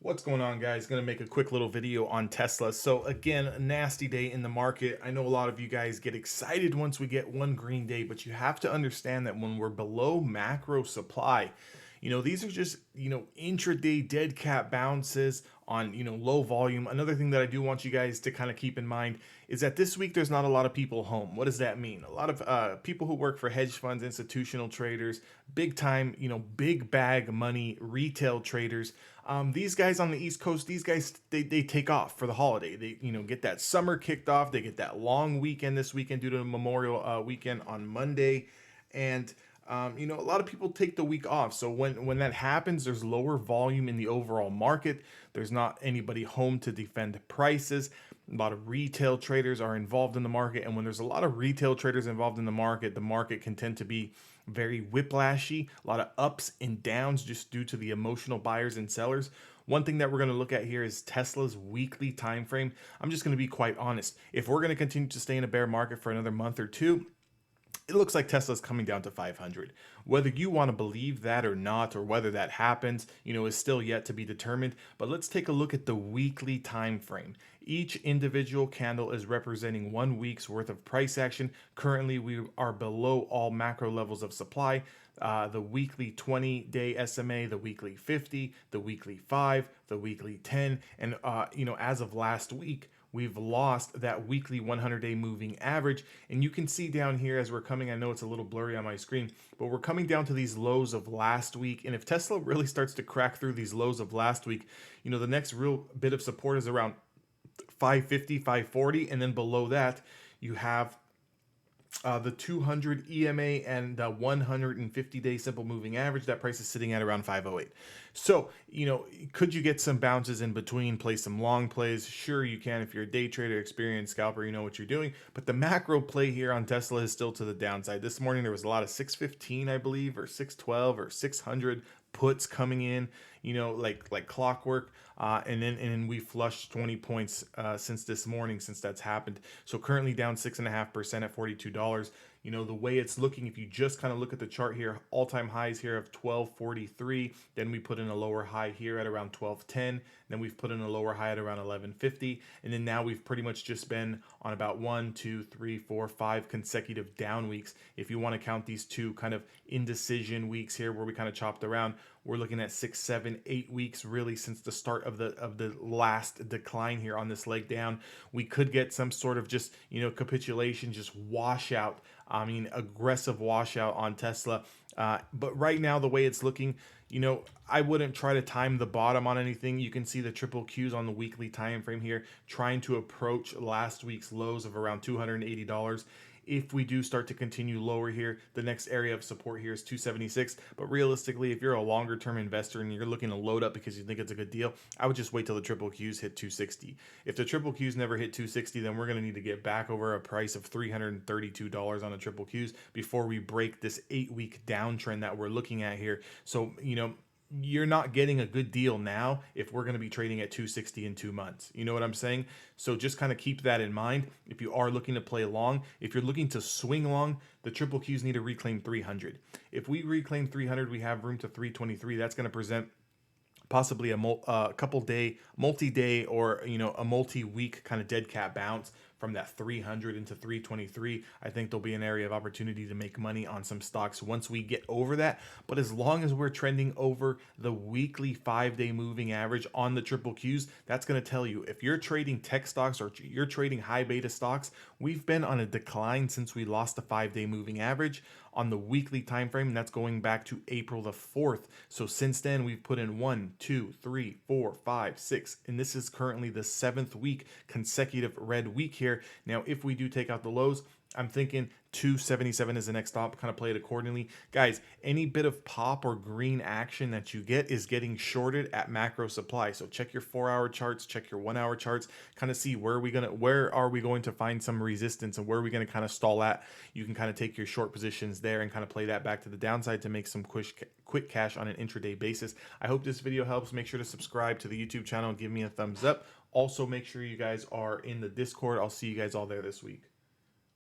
What's going on, guys? Going to make a quick little video on Tesla. So again, a nasty day in the market. I know a lot of you guys get excited once we get one green day, but you have to understand that when we're below macro supply, these are just, intraday dead cat bounces on, low volume. Another thing that I do want you guys to kind of keep in mind is that this week there's not a lot of people home. What does that mean? A lot of people who work for hedge funds, institutional traders, big time, big bag money, retail traders. These guys on the East Coast, these guys, they take off for the holiday. They, get that summer kicked off. They get that long weekend this weekend due to Memorial weekend on Monday. And a lot of people take the week off. So when that happens, there's lower volume in the overall market. There's not anybody home to defend prices. A lot of retail traders are involved in the market. And when there's a lot of retail traders involved in the market can tend to be very whiplashy, a lot of ups and downs just due to the emotional buyers and sellers. One thing that we're going to look at here is Tesla's weekly time frame. I'm just going to be quite honest. If we're going to continue to stay in a bear market for another month or two, it looks like Tesla's coming down to 500. Whether you want to believe that or not, or whether that happens, is still yet to be determined. But let's take a look at the weekly time frame. Each individual candle is representing 1 week's worth of price action. Currently, we are below all macro levels of supply. The weekly 20-day SMA, the weekly 50, the weekly 5, the weekly 10, and as of last week, we've lost that weekly 100-day moving average. And you can see down here as we're coming, I know it's a little blurry on my screen, but we're coming down to these lows of last week. And if Tesla really starts to crack through these lows of last week, the next real bit of support is around 550, 540. And then below that, you have the 200 EMA and the 150-day simple moving average. That price is sitting at around 508. So, could you get some bounces in between, play some long plays? Sure, you can. If you're a day trader, experienced scalper, you know what you're doing. But the macro play here on Tesla is still to the downside. This morning, there was a lot of 615, I believe, or 612 or 600 puts coming in, like clockwork. And then we flushed 20 points since this morning, since that's happened. So currently down 6.5% at $42. The way it's looking, if you just kind of look at the chart here, all-time highs here of 1243. Then we put in a lower high here at around 1210. Then we've put in a lower high at around 1150. And then now we've pretty much just been on about 1, 2, 3, 4, 5 consecutive down weeks. If you want to count these two kind of indecision weeks here where we kind of chopped around, we're looking at 6, 7, 8 weeks really since the start of the last decline here on this leg down. We could get some sort of just, capitulation, just washout. Aggressive washout on Tesla. But right now, the way it's looking, I wouldn't try to time the bottom on anything. You can see the triple Qs on the weekly time frame here, trying to approach last week's lows of around $280. If we do start to continue lower here, the next area of support here is 276. But realistically, if you're a longer term investor and you're looking to load up because you think it's a good deal, I would just wait till the triple Qs hit 260. If the triple Qs never hit 260, then we're going to need to get back over a price of $332 on the triple Qs before we break this 8-week downtrend that we're looking at here. So, you're not getting a good deal now if we're going to be trading at 260 in 2 months. You know what I'm saying? So just kind of keep that in mind. If you are looking to play long, if you're looking to swing long, the triple Qs need to reclaim 300. If we reclaim 300, we have room to 323. That's going to present possibly a couple day, multi-day, or a multi-week kind of dead cat bounce from that 300 into 323. I think there'll be an area of opportunity to make money on some stocks once we get over that. But as long as we're trending over the weekly 5-day moving average on the triple Qs, that's going to tell you if you're trading tech stocks or you're trading high beta stocks, we've been on a decline since we lost the 5-day moving average on the weekly time frame, and that's going back to April the 4th. So since then, we've put in 1, 2, 3, 4, 5, 6, and this is currently the 7th week consecutive red week here. Now, if we do take out the lows, I'm thinking 277 is the next stop, kind of play it accordingly. Guys, any bit of pop or green action that you get is getting shorted at macro supply. So check your 4-hour charts, check your 1-hour charts, kind of see where are we going to find some resistance and where are we going to kind of stall at. You can kind of take your short positions there and kind of play that back to the downside to make some quick cash on an intraday basis. I hope this video helps. Make sure to subscribe to the YouTube channel and give me a thumbs up. Also, make sure you guys are in the Discord. I'll see you guys all there this week.